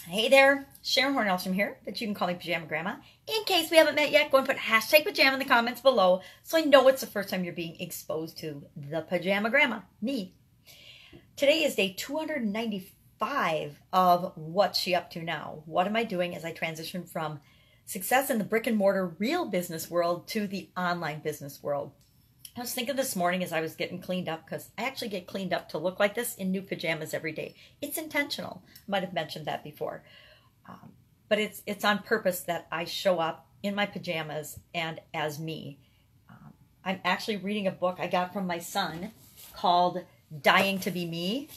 Hey there, Sharon Horne-Ellstrom here, but you can call me Pajama Grandma. In case we haven't met yet, go and put hashtag pajama in the comments below so I know it's the first time you're being exposed to the Pajama Grandma, me. Today is day 295 of What's She Up To Now? What am I doing as I transition from success in the brick and mortar real business world to the online business world? I was thinking this morning as I was getting cleaned up, because I actually get cleaned up to look like this in new pajamas every day. It's intentional. I might have mentioned that before. But it's on purpose that I show up in my pajamas and as me. I'm actually reading a book I got from my son called Dying to Be Me.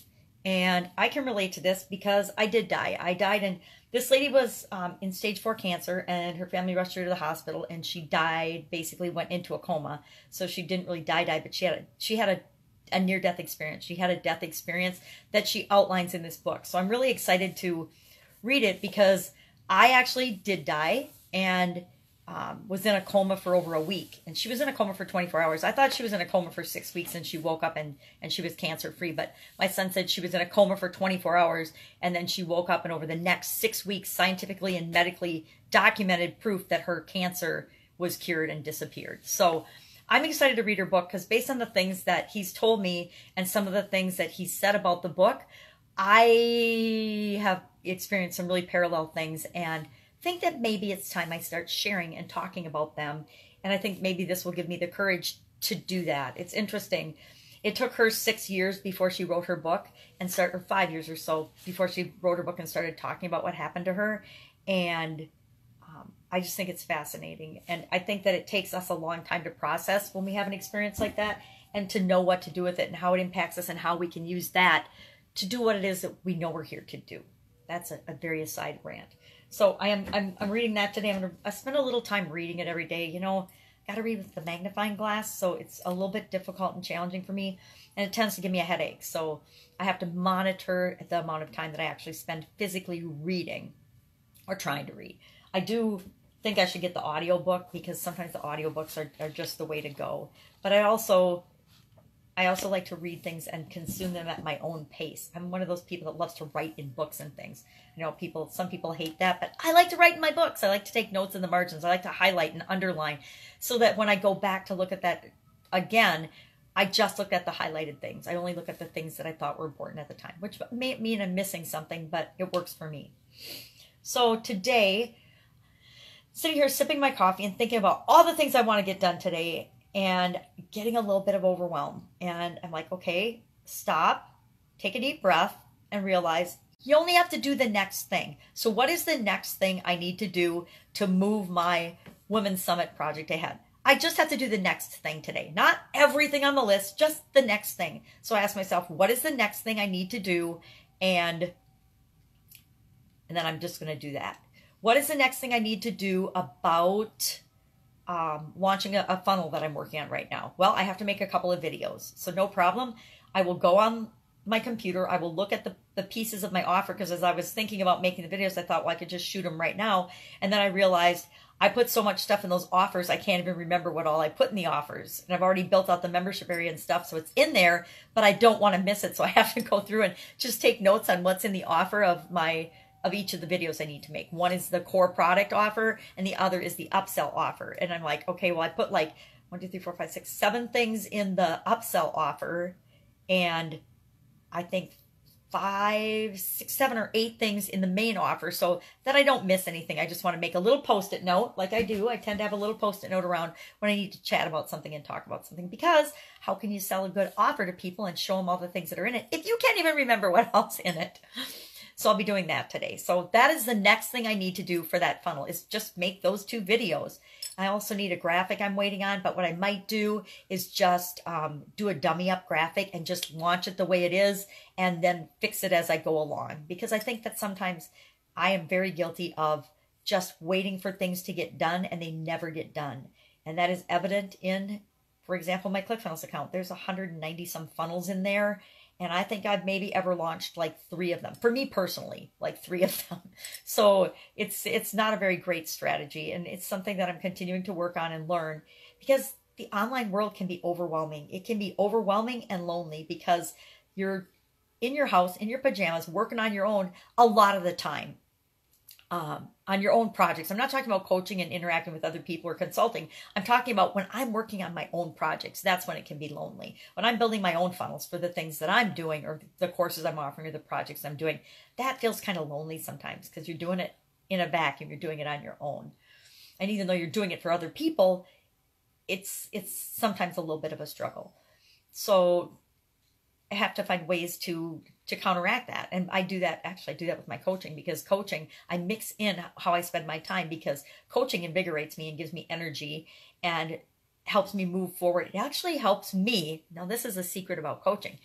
And I can relate to this because I did die. I died, and this lady was in stage 4 cancer, and her family rushed her to the hospital, and she died, basically went into a coma. So she didn't really die, but she had a near-death experience. She had a death experience that she outlines in this book. So I'm really excited to read it because I actually did die and was in a coma for over a week. And she was in a coma for 24 hours. I thought she was in a coma for 6 weeks and she woke up and she was cancer-free. But my son said she was in a coma for 24 hours and then she woke up, and over the next 6 weeks, scientifically and medically documented proof that her cancer was cured and disappeared. So I'm excited to read her book because based on the things that he's told me and some of the things that he said about the book, I have experienced some really parallel things and think that maybe it's time I start sharing and talking about them. And I think maybe this will give me the courage to do that. It's interesting. It took her 6 years before she wrote her book or 5 years or so before she wrote her book and started talking about what happened to her. And I just think it's fascinating. And I think that it takes us a long time to process when we have an experience like that and to know what to do with it and how it impacts us and how we can use that to do what it is that we know we're here to do. That's a very aside rant. So I'm reading that today. I spend a little time reading it every day. You know, got to read with the magnifying glass, so it's a little bit difficult and challenging for me, and it tends to give me a headache. So I have to monitor the amount of time that I actually spend physically reading or trying to read. I do think I should get the audio book because sometimes the audiobooks are just the way to go. But I also like to read things and consume them at my own pace. I'm one of those people that loves to write in books and things. I know some people hate that, but I like to write in my books. I like to take notes in the margins. I like to highlight and underline so that when I go back to look at that again, I just looked at the highlighted things. I only look at the things that I thought were important at the time, which may mean I'm missing something, but it works for me. So today, sitting here sipping my coffee and thinking about all the things I want to get done today, and getting a little bit of overwhelm. And I'm like, okay, stop, take a deep breath, and realize you only have to do the next thing. So what is the next thing I need to do to move my Women's Summit project ahead? I just have to do the next thing today. Not everything on the list, just the next thing. So I ask myself, what is the next thing I need to do? And then I'm just going to do that. What is the next thing I need to do about launching a funnel that I'm working on right now? Well, I have to make a couple of videos. So no problem. I will go on my computer. I will look at the pieces of my offer, because as I was thinking about making the videos, I thought, well, I could just shoot them right now. And then I realized I put so much stuff in those offers, I can't even remember what all I put in the offers. And I've already built out the membership area and stuff, so it's in there, but I don't want to miss it. So I have to go through and just take notes on what's in the offer of each of the videos I need to make. One is the core product offer, and the other is the upsell offer. And I'm like, okay, well, I put like 1, 2, 3, 4, 5, 6, 7 things in the upsell offer, and I think 5, 6, 7, or 8 things in the main offer, so that I don't miss anything. I just want to make a little post-it note, like I do. I tend to have a little post-it note around when I need to chat about something and talk about something, because how can you sell a good offer to people and show them all the things that are in it if you can't even remember what else in it? So I'll be doing that today. So that is the next thing I need to do for that funnel, is just make those 2 videos. I also need a graphic I'm waiting on, but what I might do is just do a dummy up graphic and just launch it the way it is and then fix it as I go along. Because I think that sometimes I am very guilty of just waiting for things to get done and they never get done. And that is evident in, for example, my ClickFunnels account. There's 190 some funnels in there. And I think I've maybe ever launched like 3 of them. For me personally, like 3 of them. So it's not a very great strategy. And it's something that I'm continuing to work on and learn, because the online world can be overwhelming. It can be overwhelming and lonely because you're in your house, in your pajamas, working on your own a lot of the time. on your own projects. I'm not talking about coaching and interacting with other people or consulting. I'm talking about when I'm working on my own projects. That's when it can be lonely. When I'm building my own funnels for the things that I'm doing or the courses I'm offering or the projects I'm doing, that feels kind of lonely sometimes because you're doing it in a vacuum. You're doing it on your own. And even though you're doing it for other people, it's sometimes a little bit of a struggle. So I have to find ways to counteract that. And I do that with my coaching, because coaching, I mix in how I spend my time, because coaching invigorates me and gives me energy and helps me move forward. It actually helps me. Now, this is a secret about coaching.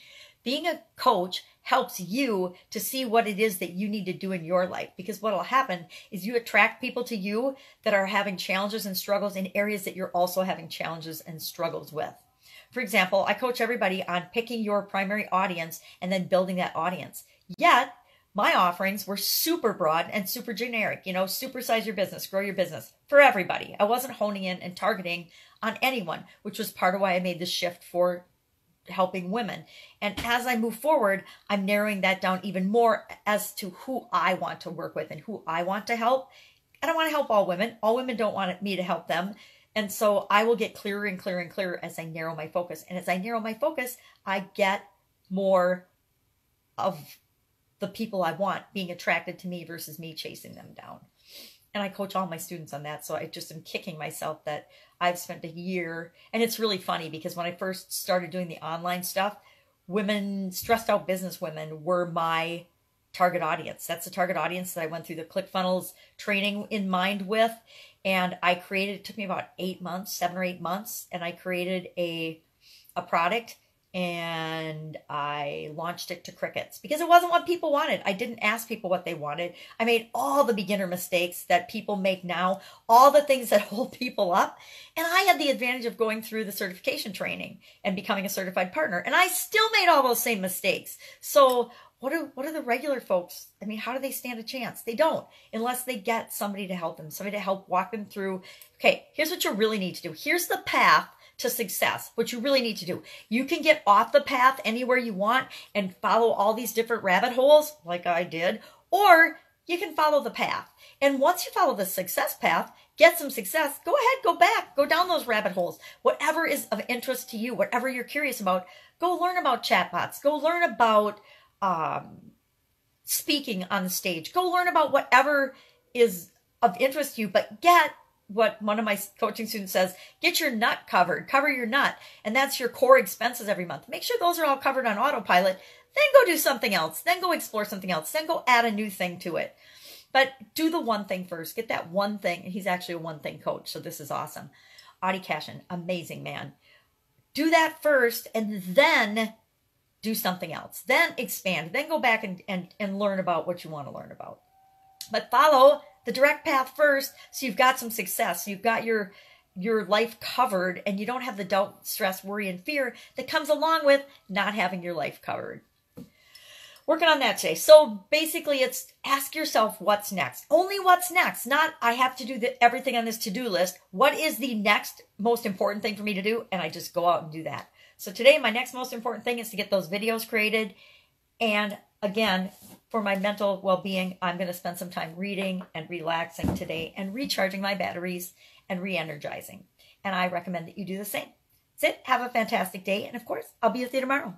Being a coach helps you to see what it is that you need to do in your life, because what will happen is you attract people to you that are having challenges and struggles in areas that you're also having challenges and struggles with. For example, I coach everybody on picking your primary audience and then building that audience. Yet, my offerings were super broad and super generic. Supersize your business, grow your business for everybody. I wasn't honing in and targeting on anyone, which was part of why I made the shift for helping women. And as I move forward, I'm narrowing that down even more as to who I want to work with and who I want to help. I don't want to help all women. All women don't want me to help them. And so I will get clearer and clearer and clearer as I narrow my focus. And as I narrow my focus, I get more of the people I want being attracted to me versus me chasing them down. And I coach all my students on that. So I just am kicking myself that I've spent a year. And it's really funny because when I first started doing the online stuff, women, stressed out business women were my target audience. That's the target audience that I went through the ClickFunnels training in mind with. And I created, it took me about 7 or 8 months, and I created a product, and I launched it to crickets because it wasn't what people wanted. I didn't ask people what they wanted. I made all the beginner mistakes that people make now, all the things that hold people up. And I had the advantage of going through the certification training and becoming a certified partner. And I still made all those same mistakes. So what are the regular folks? I mean, how do they stand a chance? They don't, unless they get somebody to help them, somebody to help walk them through. Okay, here's what you really need to do. Here's the path to success, what you really need to do. You can get off the path anywhere you want and follow all these different rabbit holes like I did, or you can follow the path. And once you follow the success path, get some success, go ahead, go back, go down those rabbit holes. Whatever is of interest to you, whatever you're curious about, go learn about chatbots, go learn about speaking on the stage. Go learn about whatever is of interest to you, but get what one of my coaching students says, get your nut covered, cover your nut. And that's your core expenses every month. Make sure those are all covered on autopilot. Then go do something else. Then go explore something else. Then go add a new thing to it. But do the one thing first. Get that one thing. And he's actually a one thing coach. So this is awesome. Audie Cashin, amazing man. Do that first and then do something else. Then expand. Then go back and learn about what you want to learn about. But follow the direct path first so you've got some success. So you've got your life covered and you don't have the doubt, stress, worry, and fear that comes along with not having your life covered. Working on that today. So basically it's ask yourself what's next. Only what's next. Not I have to do everything on this to-do list. What is the next most important thing for me to do? And I just go out and do that. So today my next most important thing is to get those videos created. And again, for my mental well-being, I'm going to spend some time reading and relaxing today and recharging my batteries and re-energizing. And I recommend that you do the same. That's it. Have a fantastic day. And of course, I'll be with you tomorrow.